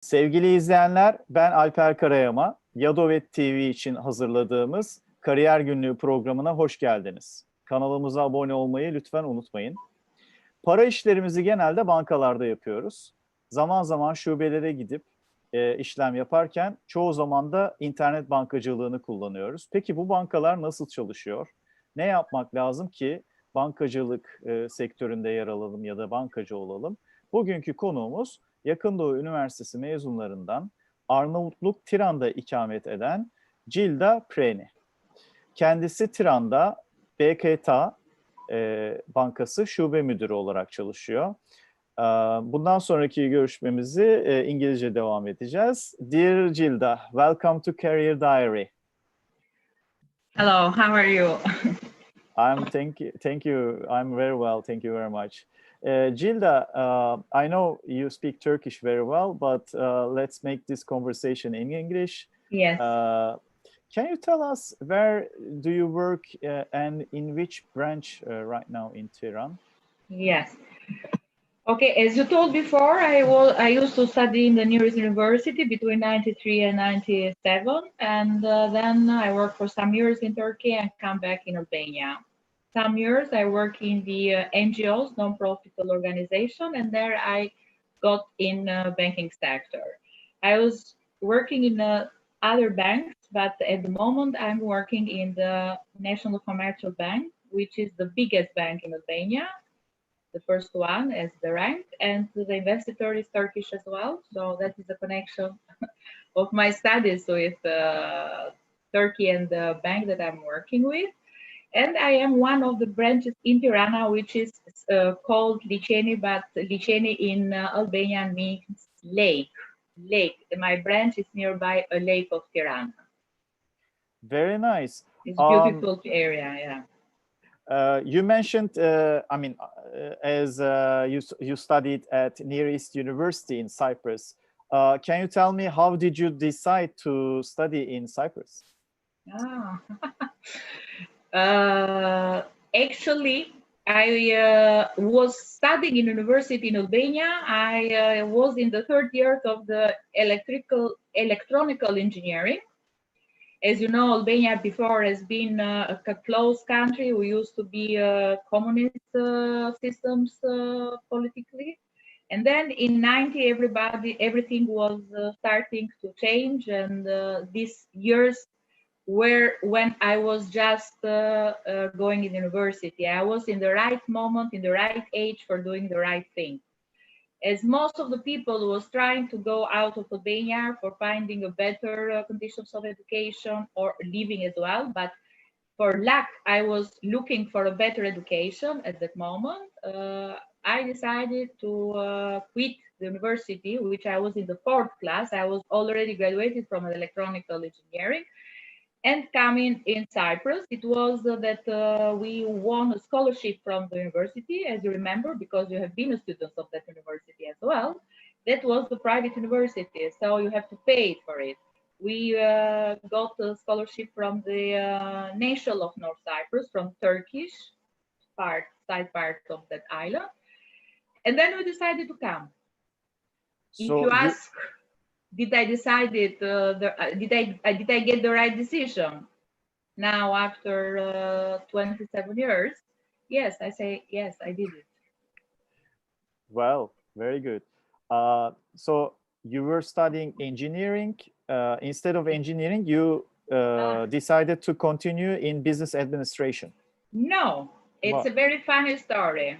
Sevgili izleyenler, ben Alper KARAYAMA. YADOMED TV için hazırladığımız Kariyer Günlüğü programına hoş geldiniz. Kanalımıza abone olmayı lütfen unutmayın. Para işlerimizi genelde bankalarda yapıyoruz. Zaman zaman şubelere gidip işlem yaparken çoğu zaman da internet bankacılığını kullanıyoruz. Peki bu bankalar nasıl çalışıyor? Ne yapmak lazım ki bankacılık sektöründe yer alalım ya da bankacı olalım? Bugünkü konuğumuz Yakın Doğu Üniversitesi mezunlarından Arnavutluk Tiran'da ikamet eden Xhilda PRENİ. Kendisi Tiran'da BKT Bankası Şube Müdürü olarak çalışıyor. Bundan sonraki görüşmemizi İngilizce devam edeceğiz. Dear Xhilda, welcome to Career Diary. Hello, how are you? Thank you. I'm very well. Thank you very much. Xhilda, I know you speak Turkish very well, but let's make this conversation in English. Yes. Can you tell us where do you work and in which branch right now in Tiran? Yes. Okay, as you told before, I used to study in the nearest university between 93 and 97, and then I worked for some years in Turkey and come back in Albania. Some years I work in the NGOs, non-profit organization, and there I got in banking sector. I was working in other banks, but at the moment I'm working in the National Commercial Bank, which is the biggest bank in Albania, the first one as the rank, and the investitor is Turkish as well. So that is a connection of my studies with Turkey and the bank that I'm working with. And I am one of the branches in Tirana, which is called Liçeni, but Liçeni in Albanian means lake. My branch is nearby a lake of Tirana. Very nice. It's a beautiful area, yeah. You mentioned, as you studied at Near East University in Cyprus. Can you tell me how did you decide to study in Cyprus? Actually, I was studying in university in Albania. I was in the third year of the electronical engineering. As you know, Albania before has been a closed country. We used to be communist systems politically. And then in 90, everything was starting to change. And these years were when I was just going in university. I was in the right moment, in the right age for doing the right thing. As most of the people was trying to go out of Albania for finding a better conditions of education or living as well. But for luck, I was looking for a better education at that moment. I decided to quit the university, which I was in the fourth class. I was already graduated from electronical engineering. And coming in Cyprus, it was that we won a scholarship from the university, as you remember, because you have been a student of that university as well. That was the private university, so you have to pay for it. We got a scholarship from the nation of North Cyprus, from Turkish side part of that island. And then we decided to come. So if you ask, did I decide it? Did I get the right decision? Now, after 27 years, yes, I say yes, I did it. Well, very good. So you were studying engineering. Instead of engineering, you decided to continue in business administration. No, it's a very funny story.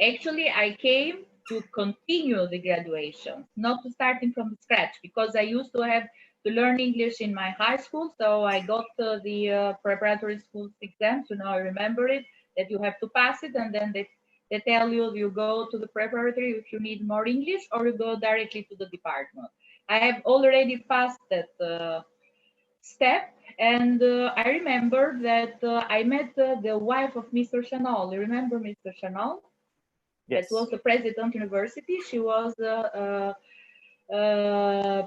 Actually, I came to continue the graduation, not to starting from scratch, because I used to have to learn English in my high school. So I got the preparatory school exams. You know, I remember it, that you have to pass it, and then they tell you go to the preparatory if you need more English, or you go directly to the department. I have already passed that step, and I remember that I met the wife of Mr. Chanel. You remember Mr. Chanel? Yes. That was the president university. She was a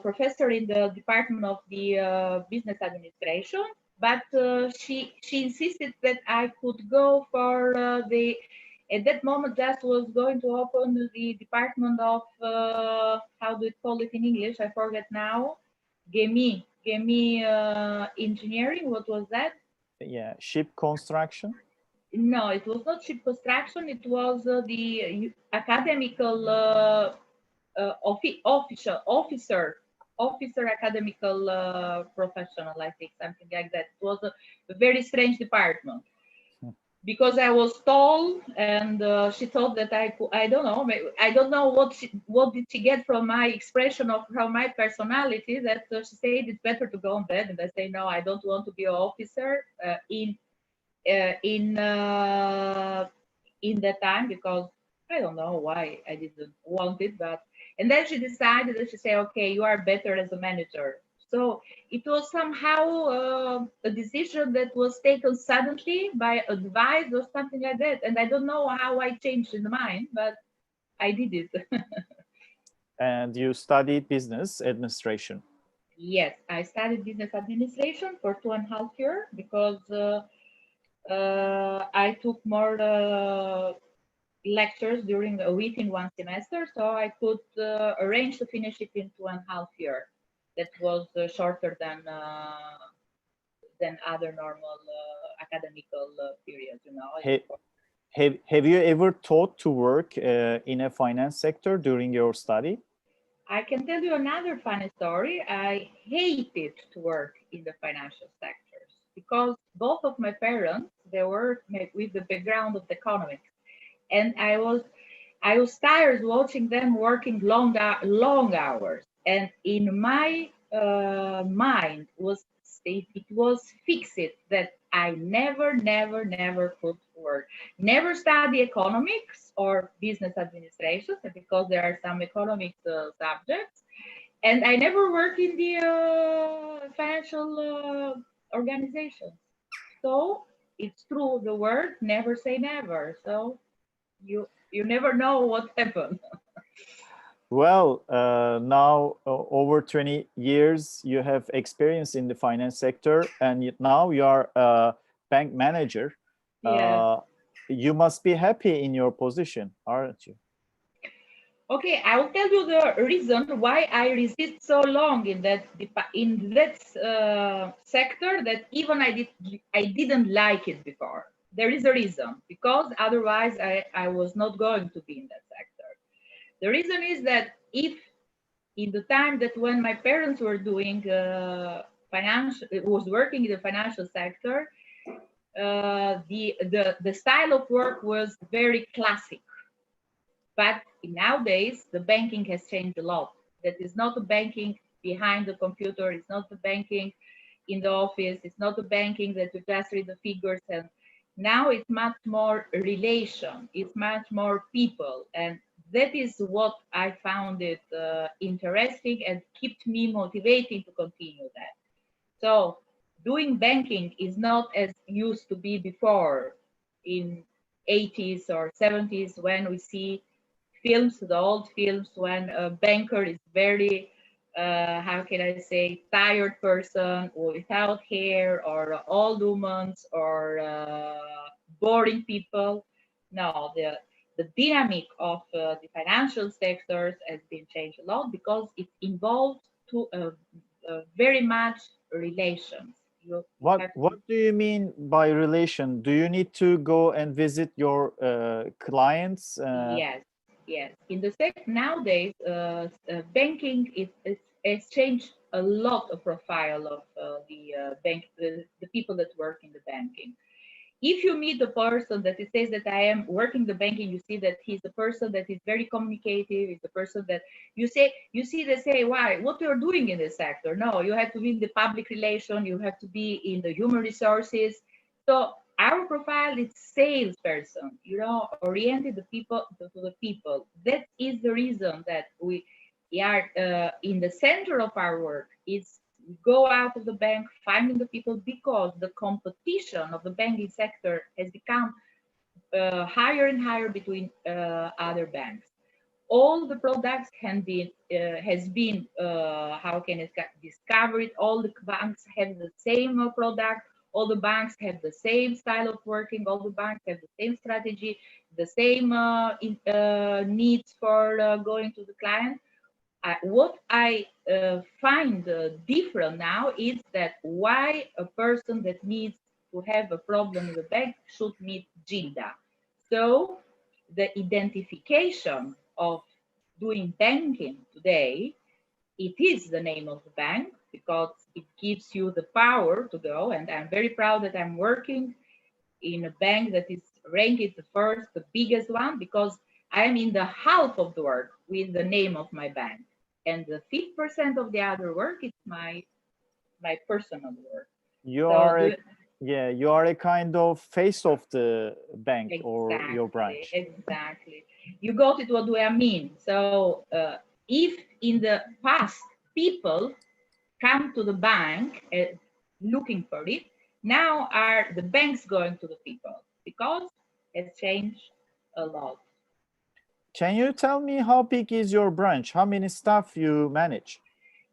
professor in the department of the business administration, but she insisted that I could go for the At that moment, just was going to open the department of, how do you call it in English? I forget now. Gemi engineering. What was that? Yeah, ship construction. No, it was not ship construction. It was the academical officer academical professional, I think, something like that. It was a very strange department because I was tall, and she thought that I don't know what did she get from my expression of from my personality, that she said it's better to go on bed, and I say no, I don't want to be an officer in that time, because I don't know why I didn't want it, but and then she decided that she said, okay, you are better as a manager. So it was somehow a decision that was taken suddenly by advice or something like that. And I don't know how I changed in mind, but I did it. And you studied business administration. Yes, I studied business administration for 2.5 years because I took more lectures during a week in one semester, so I could arrange to finish it in 2.5 years. That was shorter than other normal academical periods, you know. Have you ever thought to work in a finance sector during your study? I can tell you another funny story. I hated to work in the financial sectors because both of my parents, they were with the background of economics, and I was tired watching them working long hours, and in my mind it was fixed that I never could work, never study economics or business administration, because there are some economics subjects, and I never work in the financial organizations. So it's true, the word never say never. So you never know what happened. Well, now over 20 years you have experience in the finance sector, and now you are a bank manager. Yeah. You must be happy in your position, aren't you? Okay, I will tell you the reason why I resist so long in that sector, that even I didn't like it before. There is a reason, because otherwise I was not going to be in that sector. The reason is that if in the time that when my parents were doing was working in the financial sector, the style of work was very classic. But nowadays, the banking has changed a lot. That is not the banking behind the computer. It's not the banking in the office. It's not the banking that you just read the figures. And now it's much more relation. It's much more people. And that is what I found it interesting and kept me motivating to continue that. So doing banking is not as used to be before in 80s or 70s, when we see films, the old films, when a banker is very, how can I say, tired person without hair, or old women, or boring people. No, the dynamic of the financial sectors has been changed a lot, because it involves very much relations. What do you mean by relation? Do you need to go and visit your clients? Yes. In the nowadays, banking has changed a lot of profile of the people that work in the banking. If you meet a person that says that I am working the banking, you see that he's a person that is very communicative. It's a person that you see they say, why, what you're doing in this sector? No, you have to be in the public relation, you have to be in the human resources. So our profile is salesperson, oriented to the people. That is the reason that we are in the center of our work. Is go out of the bank, finding the people, because the competition of the banking sector has become higher and higher between other banks. All the products has been how can it discovered. All the banks have the same product. All the banks have the same style of working. All the banks have the same strategy. the same needs for going to the client. What I find different now is that why a person that needs to have a problem with the bank should meet Xhilda. So the identification of doing banking today, it is the name of the bank because it gives you the power to go. And I'm very proud that I'm working in a bank that is ranked the first, the biggest one, because I'm in the half of the work with the name of my bank. And the 50% of the other work is my personal work. You are you are a kind of face of the bank. Exactly, or your branch. Exactly. You got it. What do I mean? So if in the past people come to the bank looking for it, now are the banks going to the people because it's changed a lot. Can you tell me how big is your branch? How many staff you manage?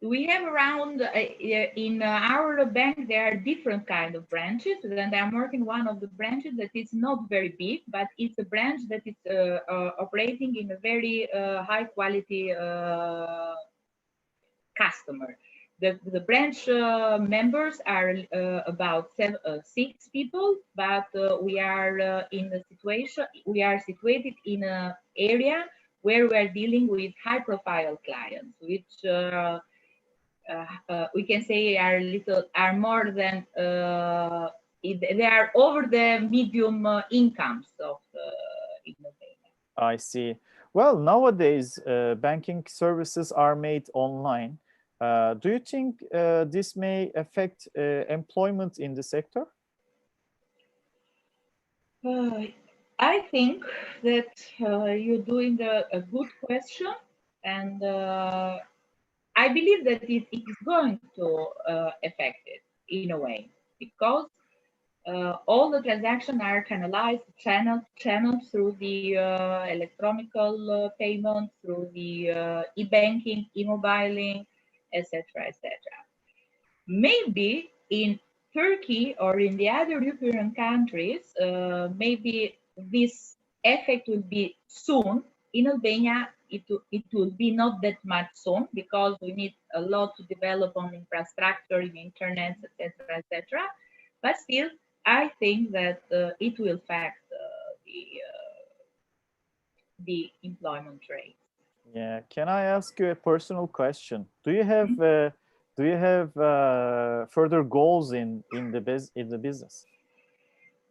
We have around, in our bank, there are different kind of branches, and I'm working one of the branches that is not very big, but it's a branch that is operating in a very high quality customer. The branch members are about 6 people, but we are in a situation, we are situated in an area where we are dealing with high profile clients, which we can say are more than they are over the medium incomes of Albania. I see. Well, nowadays banking services are made online. Do you think this may affect employment in the sector? I think that you're doing a good question, and I believe that it is going to affect it in a way, because all the transactions are canalized, channeled through the electronic payment, through the e-banking, e-mobiling, etc., etc. Maybe in Turkey or in the other European countries, maybe this effect will be soon. In Albania, it will be not that much soon because we need a lot to develop on infrastructure, in internet, etc., etc. But still, I think that it will affect the employment rate. Yeah. Can I ask you a personal question? Do you have further goals in the business?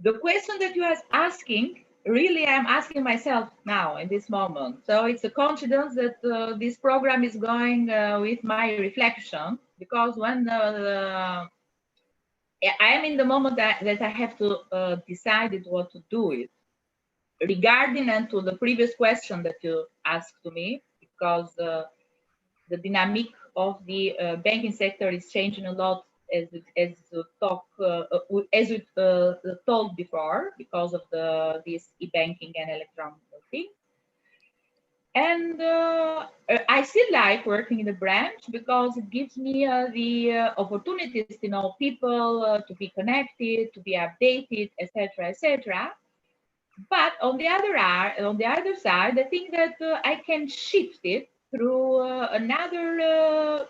The question that you are asking, really, I'm asking myself now in this moment. So it's a coincidence that this program is going with my reflection, because when I am in the moment that I have to decide what to do with. Regarding and to the previous question that you asked to me, because the dynamic of the banking sector is changing a lot as we told before, because of this e-banking and electronic thing. And I still like working in the branch because it gives me the opportunities to know people, to be connected, to be updated, etc., etc. But on the other side, I think that I can shift it through another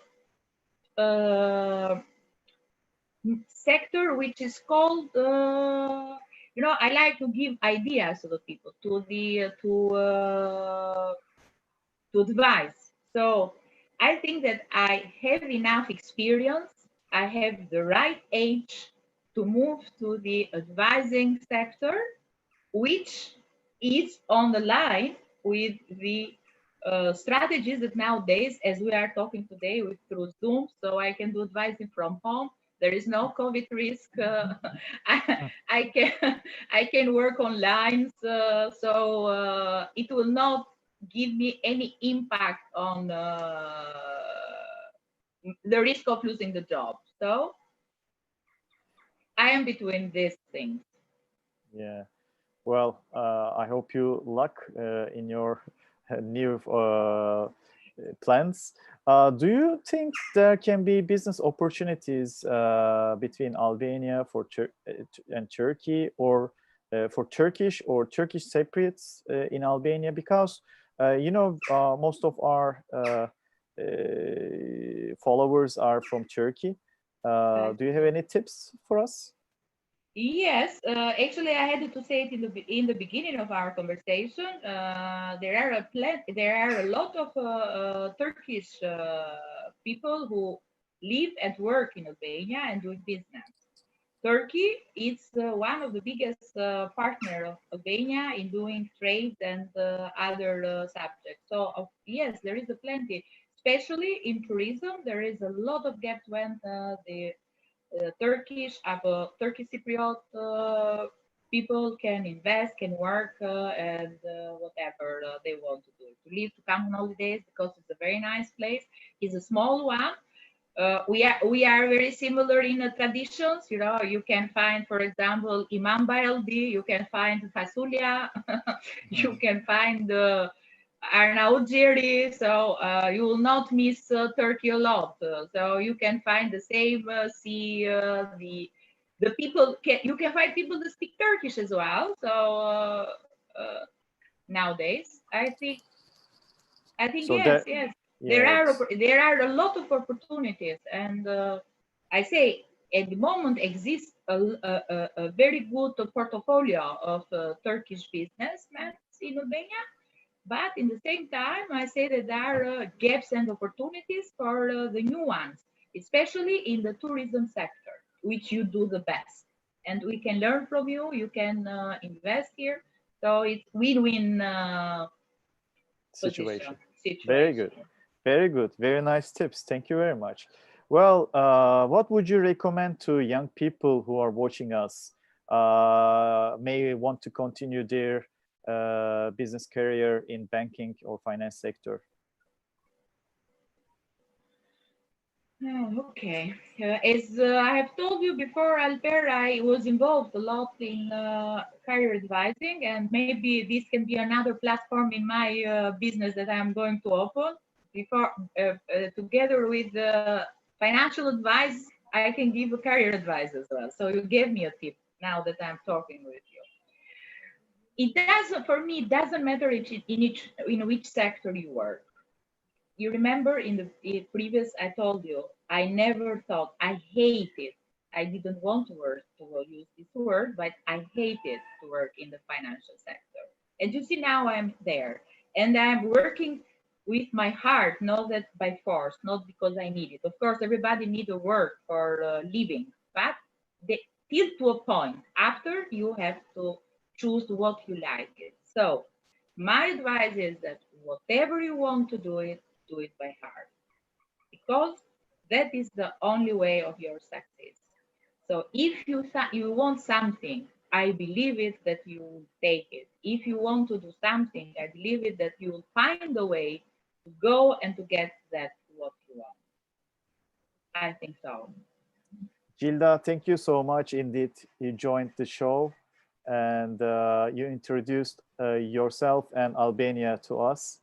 sector, which is called, I like to give ideas to the people, to advise. So I think that I have enough experience. I have the right age to move to the advising sector, which is on the line with the strategies that nowadays, as we are talking today through Zoom, so I can do advising from home. There is no COVID risk. I can work online, so it will not give me any impact on the risk of losing the job. So I am between these things. Yeah. Well, I hope you luck in your new plans. Do you think there can be business opportunities between Albania and Turkey, or for Turkish or Turkish Cypriots in Albania? Because most of our followers are from Turkey. Do you have any tips for us? Yes, actually, I had to say it in the beginning of our conversation. There are a lot of Turkish people who live and work in Albania and do business. Turkey is one of the biggest partner of Albania in doing trade and other subjects. So yes, there is a plenty, especially in tourism. There is a lot of gaps when the Turkish Cypriot people can invest, can work, and whatever they want to do. To live, to come on holidays, because it's a very nice place. It's a small one. We are very similar in the traditions. You can find, for example, imam bayıldı, you can find fasulya, you can find Arnavutluk, so you will not miss Turkey a lot. So you can find the same, the people. You can find people that speak Turkish as well. So nowadays, I think so yes. There are a lot of opportunities, and I say at the moment exists a very good portfolio of Turkish businessmen in Albania. But in the same time, I say that there are gaps and opportunities for the new ones, especially in the tourism sector, which you do the best. And we can learn from you. You can invest here. So it's win-win situation. Very good. Very good. Very nice tips. Thank you very much. Well, what would you recommend to young people who are watching us, may want to continue their business career in banking or finance sector? Okay. As I have told you before, Alper, I was involved a lot in career advising, and maybe this can be another platform in my business that I'm going to open. Before, together with financial advice, I can give a career advice as well. So you gave me a tip now that I'm talking with you. It doesn't, for me, it doesn't matter in which sector you work. You remember in the previous, I told you, I never thought, I hated, I didn't want to use this word, but I hated to work in the financial sector. And you see, now I'm there, and I'm working with my heart, not that by force, not because I need it. Of course, everybody needs a work for living, but till to a point. After, you have to choose what you like it. So my advice is that whatever you want to do it by heart, because that is the only way of your success. So if you want something, I believe it that you will take it. If you want to do something, I believe it that you will find a way to go and to get that what you want. I think so. Xhilda, thank you so much indeed. You joined the show and you introduced yourself and Albania to us.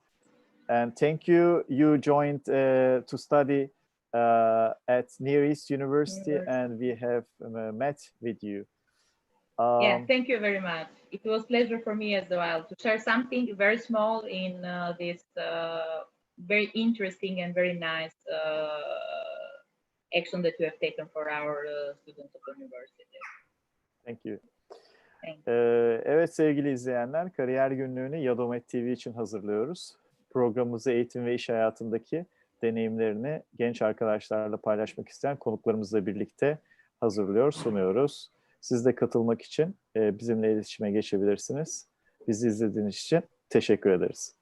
And thank you. You joined to study at Near East University, and we have met with you. Yeah, thank you very much. It was a pleasure for me as well to share something very small in this very interesting and very nice action that you have taken for our students of the university. Thank you. Evet sevgili izleyenler, Kariyer Günlüğü'nü YADOMED TV için hazırlıyoruz. Programımızı eğitim ve iş hayatındaki deneyimlerini genç arkadaşlarla paylaşmak isteyen konuklarımızla birlikte hazırlıyor, sunuyoruz. Siz de katılmak için bizimle iletişime geçebilirsiniz. Bizi izlediğiniz için teşekkür ederiz.